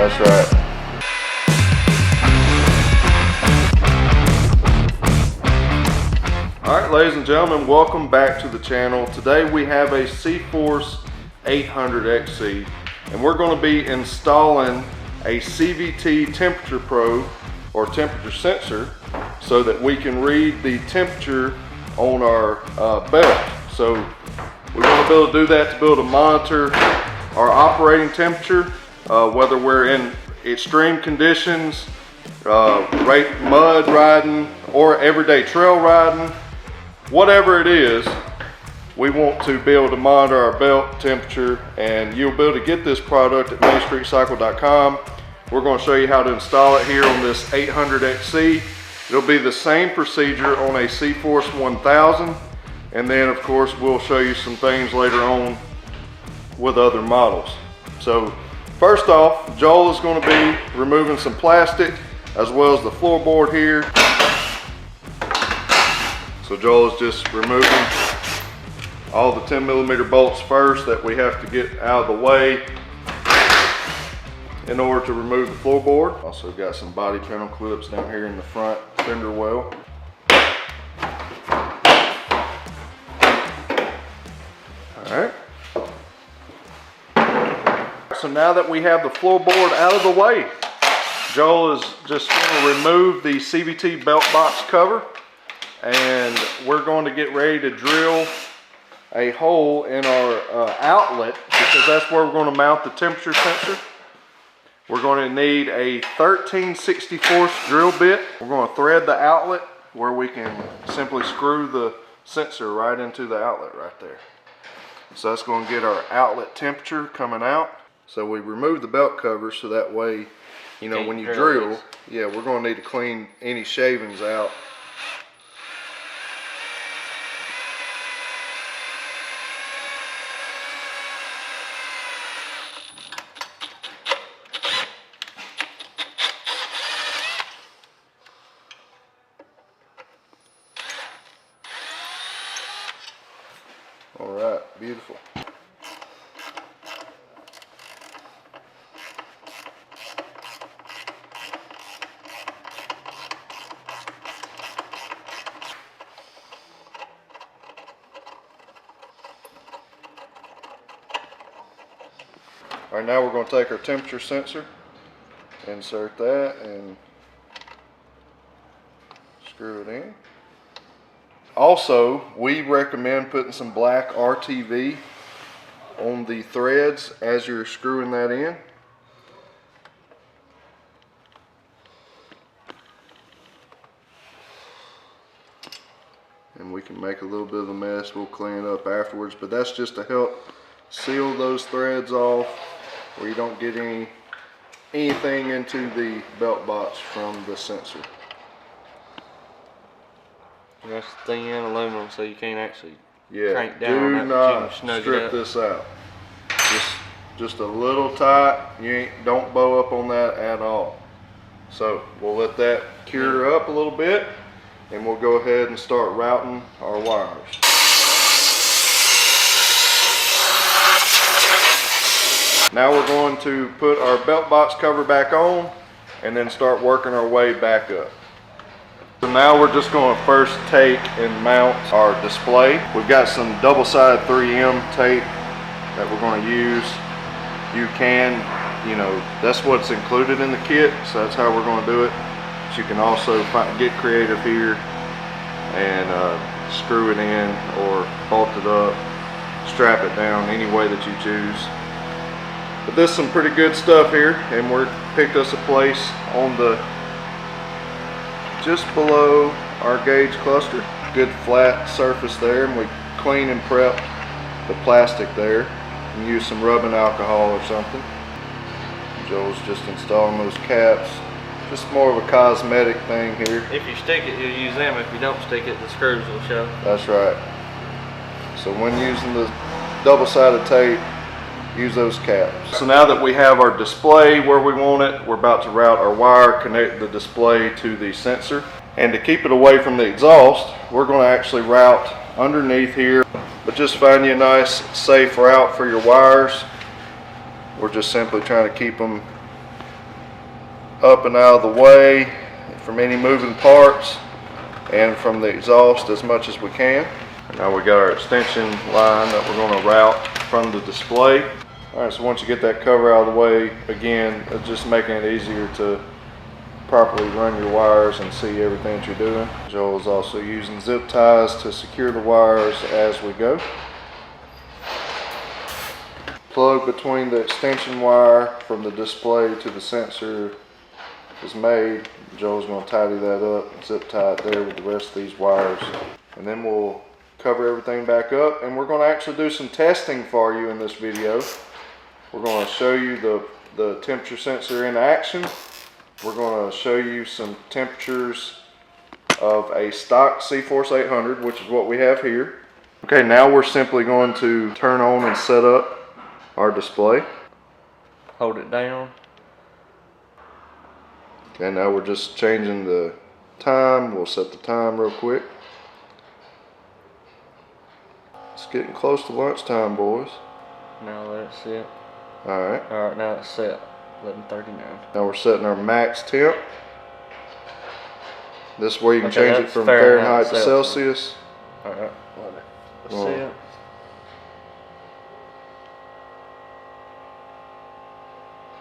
That's right. Alright, ladies and gentlemen, welcome back to the channel. Today we have a CFORCE 800XC, and we're going to be installing a CVT temperature probe or temperature sensor so that we can read the temperature on our belt. So we want to be able to do that to be able to monitor our operating temperature, whether we're in extreme conditions, mud riding, or everyday trail riding. Whatever it is, we want to be able to monitor our belt temperature, and you'll be able to get this product at mainstreetcycle.com. We're going to show you how to install it here on this 800XC. It'll be the same procedure on a CFORCE 1000, and then of course we'll show you some things later on with other models. So first off, Joel is going to be removing some plastic as well as the floorboard here. So Joel is just removing all the 10mm bolts first that we have to get out of the way in order to remove the floorboard. Also got some body panel clips down here in the front fender well. Alright. So now that we have the floorboard out of the way, Joel is just going to remove the CVT belt box cover, and we're going to get ready to drill a hole in our outlet, because that's where we're going to mount the temperature sensor. We're going to need a 13/64 drill bit. We're going to thread the outlet where we can simply screw the sensor right into the outlet right there. So that's going to get our outlet temperature coming out. So we remove the belt cover so that way, you know, when you drill, yeah, we're going to need to clean any shavings out. All right, beautiful. All right, now we're going to take our temperature sensor, insert that, and screw it in. Also, we recommend putting some black RTV on the threads as you're screwing that in. And we can make a little bit of a mess. We'll clean it up afterwards, but that's just to help seal those threads off where you don't get anything into the belt box from the sensor. That's thin aluminum, so you can't actually crank down on that. Do not strip this out. Just a little tight. Don't bow up on that at all. So we'll let that cure up a little bit, and we'll go ahead and start routing our wires. Now we're going to put our belt box cover back on and then start working our way back up. So now we're just going to first take and mount our display. We've got some double-sided 3M tape that we're going to use. You can, you know, that's what's included in the kit, so that's how we're going to do it. But you can also get creative here and screw it in or bolt it up, strap it down any way that you choose. But this is some pretty good stuff here, and we're picked us a place on the just below our gauge cluster. Good flat surface there, and we clean and prep the plastic there and use some rubbing alcohol or something. Joel's just installing those caps. Just more of a cosmetic thing here. If you stick it, you'll use them. If you don't stick it, the screws will show. That's right. So when using the double-sided tape, use those caps. So now that we have our display where we want it, we're about to route our wire, connect the display to the sensor. And to keep it away from the exhaust, we're going to actually route underneath here. But just find you a nice, safe route for your wires. We're just simply trying to keep them up and out of the way from any moving parts and from the exhaust as much as we can. Now we got our extension line that we're going to route from the display. All right, so once you get that cover out of the way, again, it's just making it easier to properly run your wires and see everything that you're doing. Joel is also using zip ties to secure the wires as we go. Plug between the extension wire from the display to the sensor is made. Joel's going to tidy that up, zip tie it there with the rest of these wires, and then we'll cover everything back up, and we're going to actually do some testing for you in this video. We're going to show you the temperature sensor in action. We're going to show you some temperatures of a stock CFORCE 800, which is what we have here. Okay, now we're simply going to turn on and set up our display. Hold it down. Okay, now we're just changing the time. We'll set the time real quick. It's getting close to lunchtime, boys. Now let it sit. Alright. Alright, now it's set. 11:39. Now we're setting our max temp. This way you can Okay, change it that's from Fahrenheit Fahrenheit to Celsius. Alright, let it Well, sit.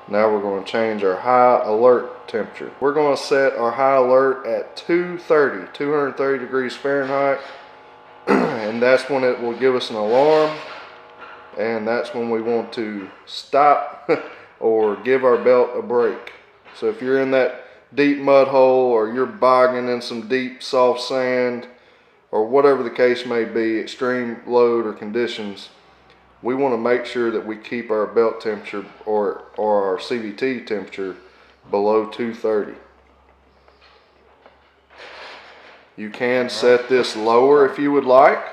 Now we're going to change our high alert temperature. We're going to set our high alert at 230 degrees Fahrenheit. And that's when it will give us an alarm. And that's when we want to stop or give our belt a break. So if you're in that deep mud hole, or you're bogging in some deep soft sand, or whatever the case may be, extreme load or conditions, we want to make sure that we keep our belt temperature or our CVT temperature below 230. You can set this lower if you would like,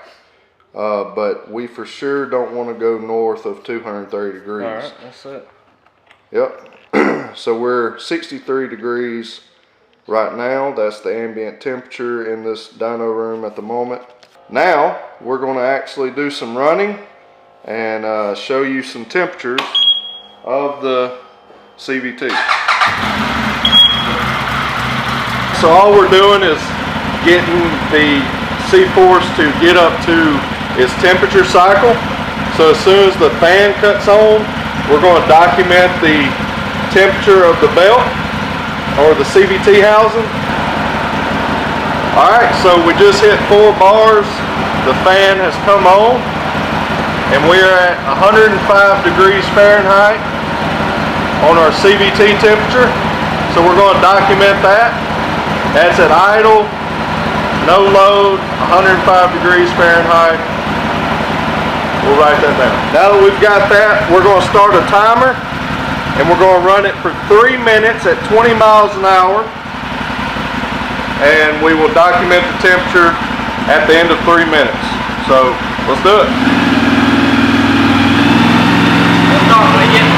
but we for sure don't want to go north of 230 degrees. Alright, that's it. Yep. So we're 63 degrees right now. That's the ambient temperature in this dyno room at the moment. Now we're going to actually do some running and show you some temperatures of the CVT. So all we're doing is getting the CFORCE to get up to its temperature cycle. So as soon as the fan cuts on, we're going to document the temperature of the belt or the CVT housing. Alright, so we just hit 4 bars. The fan has come on and we're at 105 degrees Fahrenheit on our CVT temperature. So we're going to document that. That's at idle, no load, 105 degrees Fahrenheit. We'll write that down. Now that we've got that, we're going to start a timer, and we're going to run it for 3 minutes at 20 miles an hour, and we will document the temperature at the end of 3 minutes. So let's do it. Let's start with it.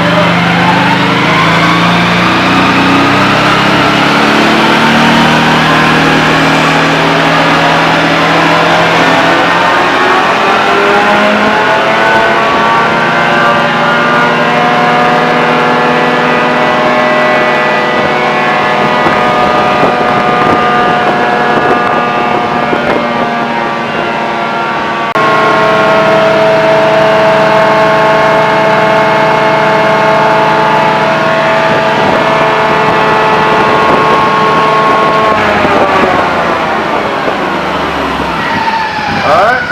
Alright,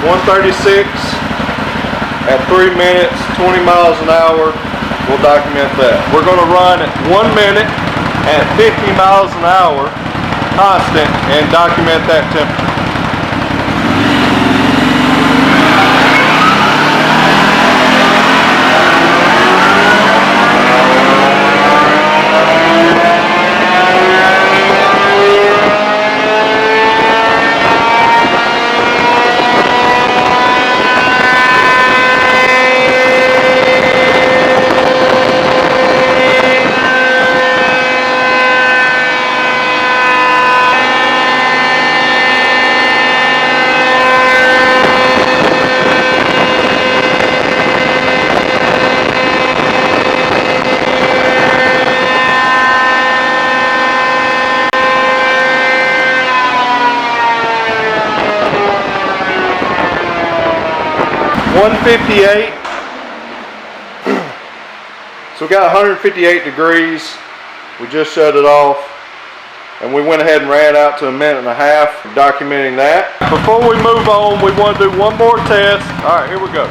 136 at 3 minutes, 20 miles an hour. We'll document that. We're going to run at 1 minute at 50 miles an hour constant and document that temperature. 158. So we got 158 degrees. We just shut it off, and we went ahead and ran out to a minute and a half, documenting that. Before we move on, we want to do one more test. All right, here we go.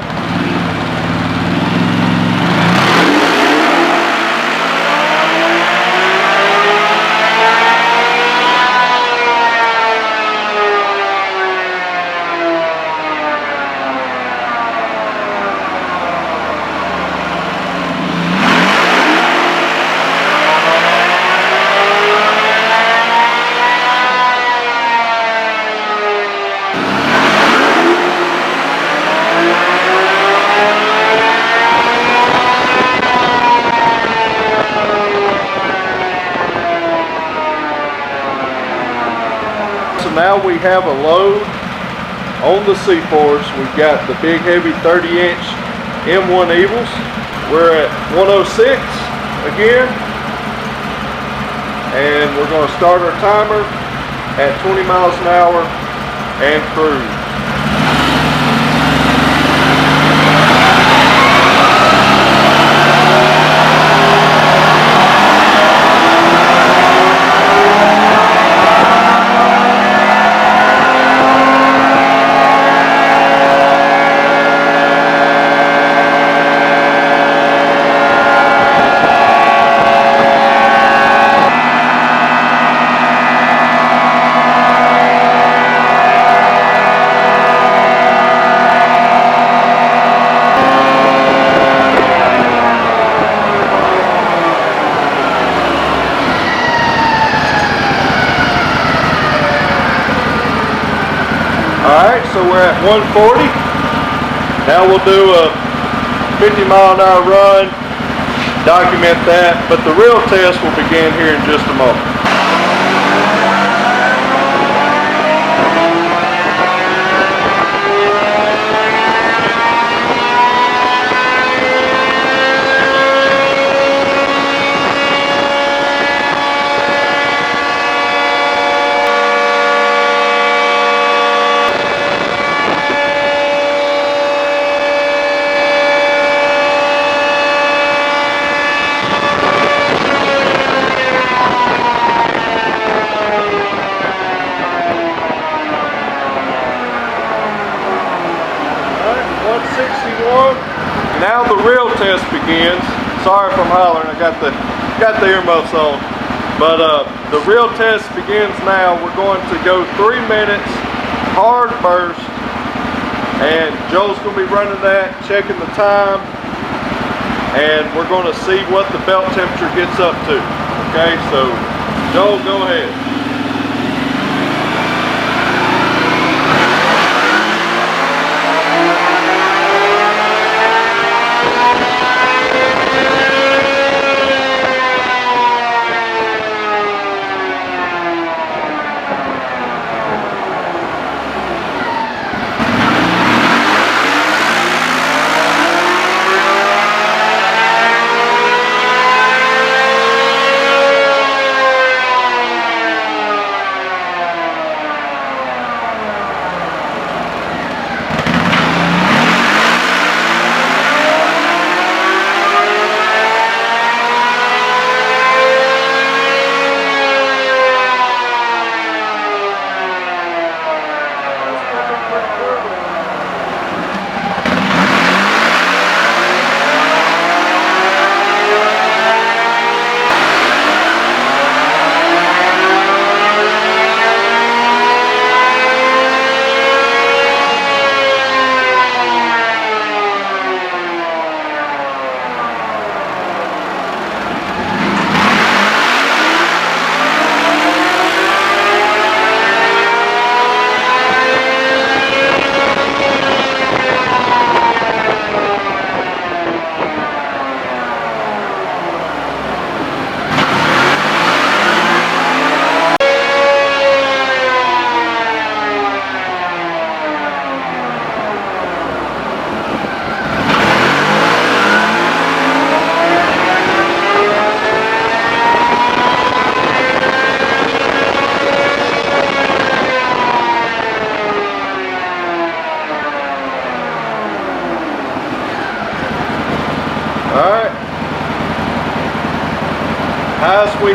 So now we have a load on the CFORCE. We've got the big heavy 30-inch M1 Evils. We're at 106 again, and we're going to start our timer at 20 miles an hour and cruise. Alright, so we're at 140. Now we'll do a 50-mile-an-hour run, document that, but the real test will begin here in just a moment. Now the real test begins. Sorry if I'm hollering, I got the earmuffs on. But the real test begins now. We're going to go 3 minutes, hard burst, and Joel's going to be running that, checking the time, and we're going to see what the belt temperature gets up to. Okay, so Joel, go ahead.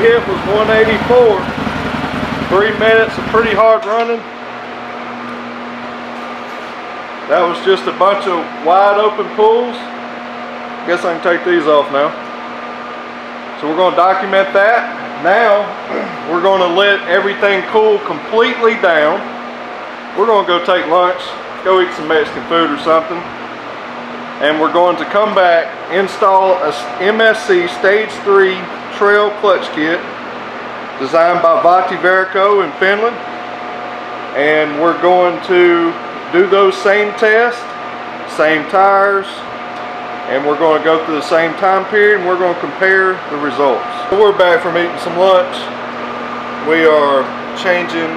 hit was 184. 3 minutes of pretty hard running. That was just a bunch of wide open pulls. Guess I can take these off now. So we're going to document that. Now we're going to let everything cool completely down. We're going to go take lunch, go eat some Mexican food or something, and we're going to come back, install a MSC Stage 3 trail clutch kit designed by Varico in Finland, and we're going to do those same tests, same tires, and we're going to go through the same time period, and we're going to compare the results. So we're back from eating some lunch. We are changing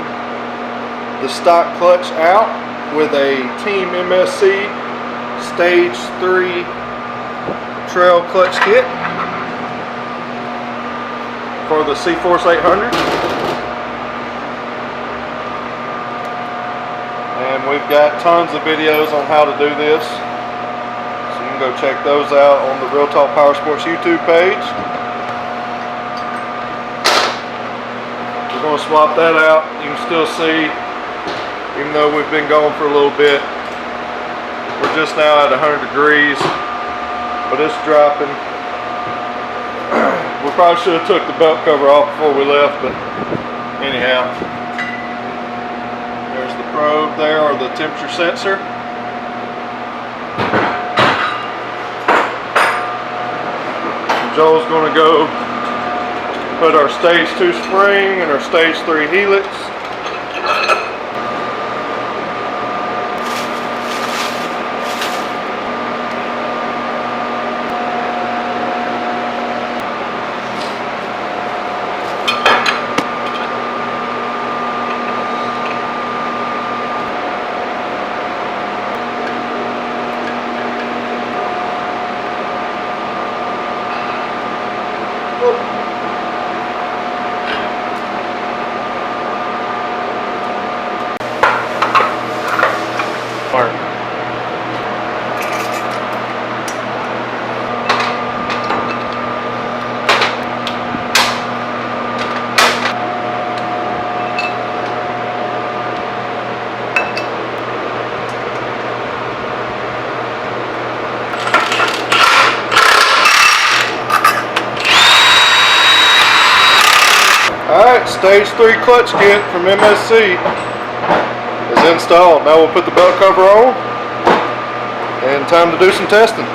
the stock clutch out with a Team MSC Stage 3 trail clutch kit for the CFORCE 800. And we've got tons of videos on how to do this, so you can go check those out on the Real Talk Power Sports YouTube page. We're going to swap that out. You can still see, even though we've been going for a little bit, we're just now at 100 degrees, but it's dropping. We probably should have took the belt cover off before we left, but anyhow. There's the probe there, or the temperature sensor. And Joel's going to go put our Stage 2 spring and our Stage 3 helix. Alright, Stage 3 clutch kit from MSC is installed. Now we'll put the belt cover on, and time to do some testing.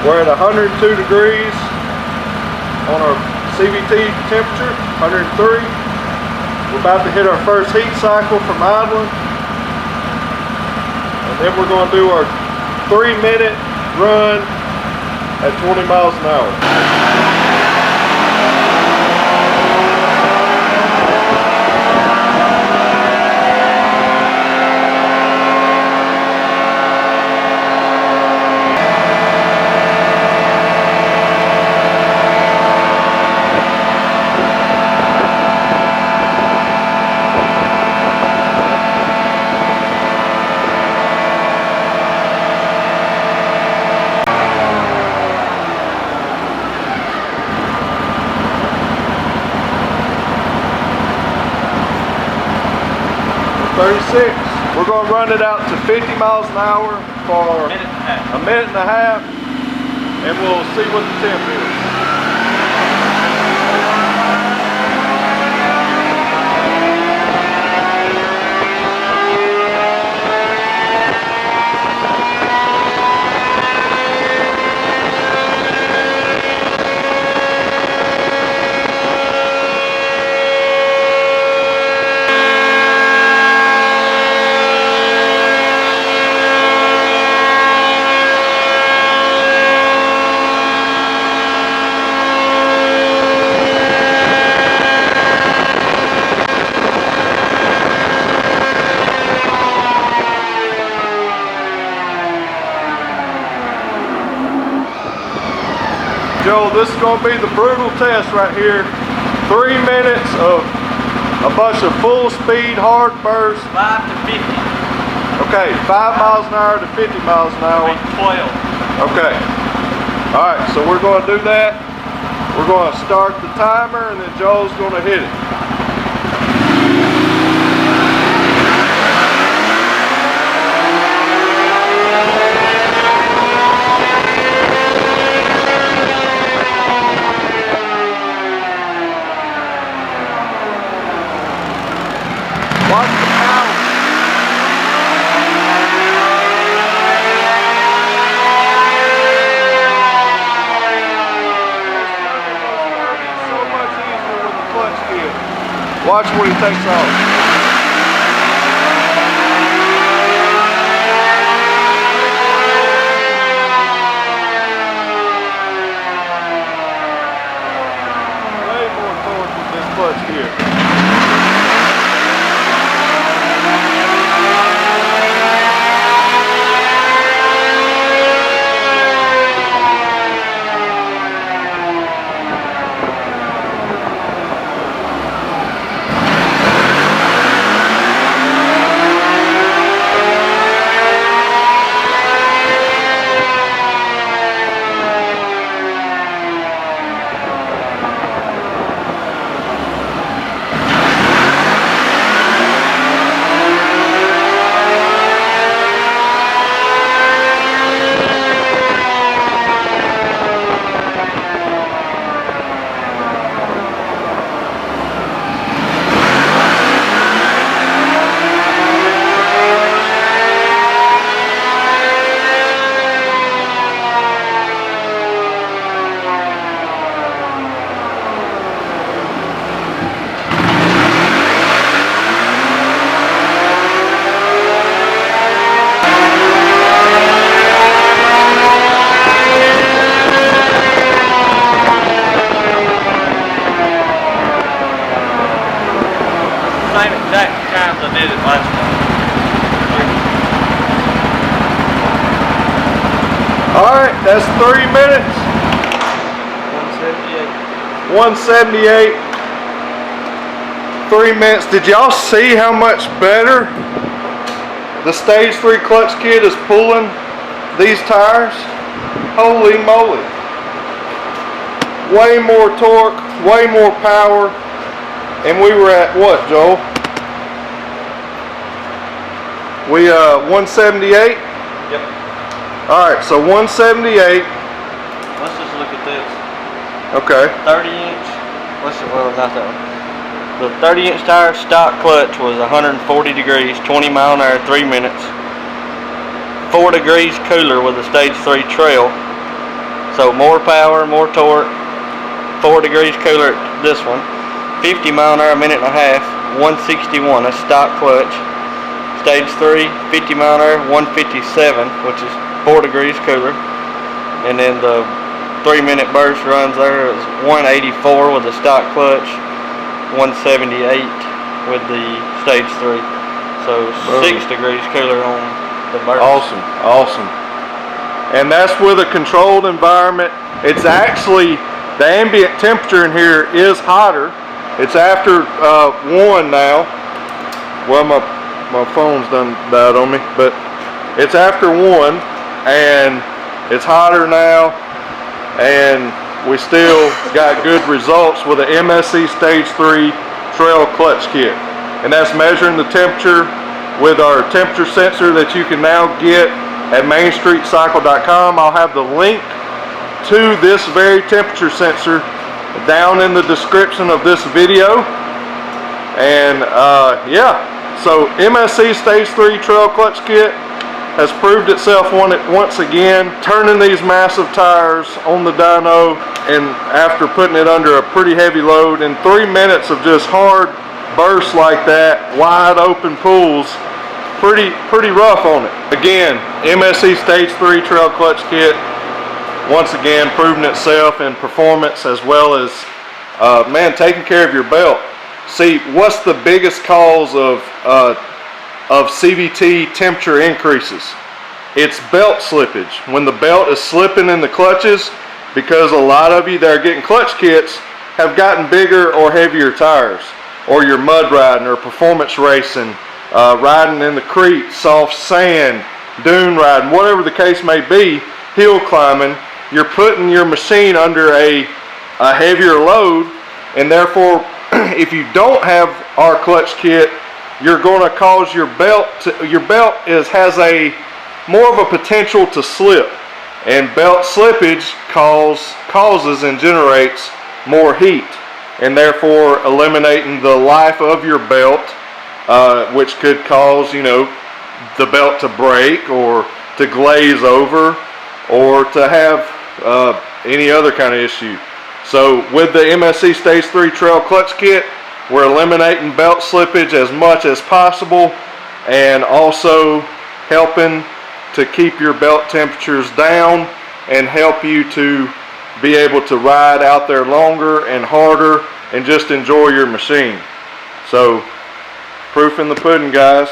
We're at 102 degrees on our CVT temperature, 103. We're about to hit our first heat cycle from idling, and then we're going to do our 3-minute run at 20 miles an hour. We're going to run it out to 50 miles an hour for a minute and a half, and we'll see what the temp is. Joel, this is going to be the brutal test right here. 3 minutes of a bunch of full speed, hard bursts. 5 to 50. Okay, 5 miles an hour to 50 miles an hour. 12. Okay. Alright, so we're going to do that. We're going to start the timer and then Joel's going to hit it. Watch the power. So much easier with the clutch kid. Watch when he takes off. Way more torque with this clutch kid. Same exact times I did it last time. Alright, that's 3 minutes. 178. 3 minutes. Did y'all see how much better the Stage 3 clutch kit is pulling these tires? Holy moly. Way more torque, way more power. And we were at what, Joel? We 178? Yep. Alright, so 178. Let's just look at this. Okay. 30 inch. Well, not that one. The 30 inch tire stock clutch was 140 degrees, 20 mile an hour, 3 minutes. 4 degrees cooler with a Stage 3 trail. So more power, more torque. 4 degrees cooler at this one. 50 mile an hour, a minute and a half, 161, that's stock clutch. Stage 3, 50 mile an hour, 157, which is 4 degrees cooler. And then the 3 minute burst runs there is 184 with the stock clutch, 178 with the Stage 3. So 6 degrees cooler on the burst. Awesome, awesome. And that's with a controlled environment. It's actually, the ambient temperature in here is hotter. It's after 1 now. Well, my phone's done died on me, but it's after 1 and it's hotter now, and we still got good results with the MSC Stage 3 trail clutch kit. And that's measuring the temperature with our temperature sensor that you can now get at mainstreetcycle.com. I'll have the link to this very temperature sensor down in the description of this video. And yeah, so MSC Stage 3 trail clutch kit has proved itself once again, turning these massive tires on the dyno, and after putting it under a pretty heavy load in 3 minutes of just hard bursts like that, wide open pulls, pretty rough on it. Again, MSC Stage 3 trail clutch kit, once again proving itself in performance as well as man, taking care of your belt. See, what's the biggest cause of CVT temperature increases? It's belt slippage. When the belt is slipping in the clutches, because a lot of you that are getting clutch kits have gotten bigger or heavier tires, or you're mud riding or performance racing, riding in the creek, soft sand, dune riding, whatever the case may be, hill climbing, you're putting your machine under a a heavier load, and therefore if you don't have our clutch kit, you're going to cause your belt has a more of a potential to slip, and belt slippage causes and generates more heat, and therefore eliminating the life of your belt, which could cause, you know, the belt to break or to glaze over or to have any other kind of issue. So with the MSC Stage 3 Trail Clutch Kit, we're eliminating belt slippage as much as possible, and also helping to keep your belt temperatures down and help you to be able to ride out there longer and harder and just enjoy your machine. So, proof in the pudding, guys.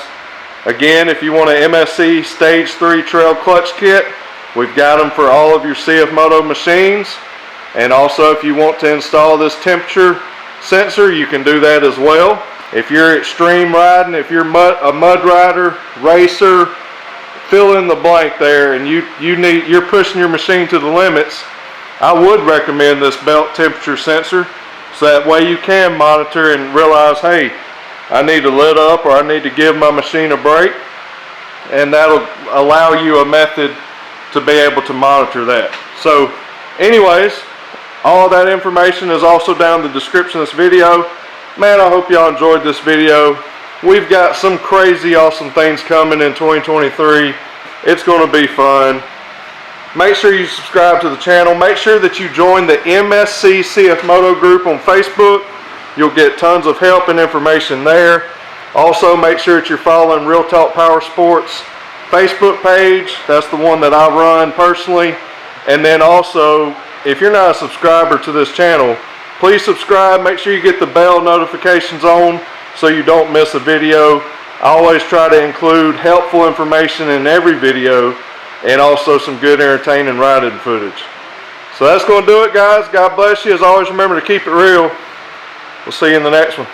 Again, if you want an MSC Stage 3 Trail Clutch Kit, we've got them for all of your CFMOTO machines. And also, if you want to install this temperature sensor, you can do that as well. If you're extreme riding, if you're a mud rider, racer, fill in the blank there, and you're pushing your machine to the limits, I would recommend this belt temperature sensor, so that way you can monitor and realize, hey, I need to let up, or I need to give my machine a break, and that'll allow you a method to be able to monitor that. So anyways, all that information is also down in the description of this video. Man, I hope y'all enjoyed this video. We've got some crazy awesome things coming in 2023. It's going to be fun. Make sure you subscribe to the channel. Make sure that you join the MSC CFMOTO group on Facebook. You'll get tons of help and information there. Also, make sure that you're following Real Talk Power Sports Facebook page. That's the one that I run personally. And then also, if you're not a subscriber to this channel, please subscribe. Make sure you get the bell notifications on so you don't miss a video. I always try to include helpful information in every video, and also some good entertaining riding footage. So that's going to do it, guys. God bless you. As always, remember to keep it real. We'll see you in the next one.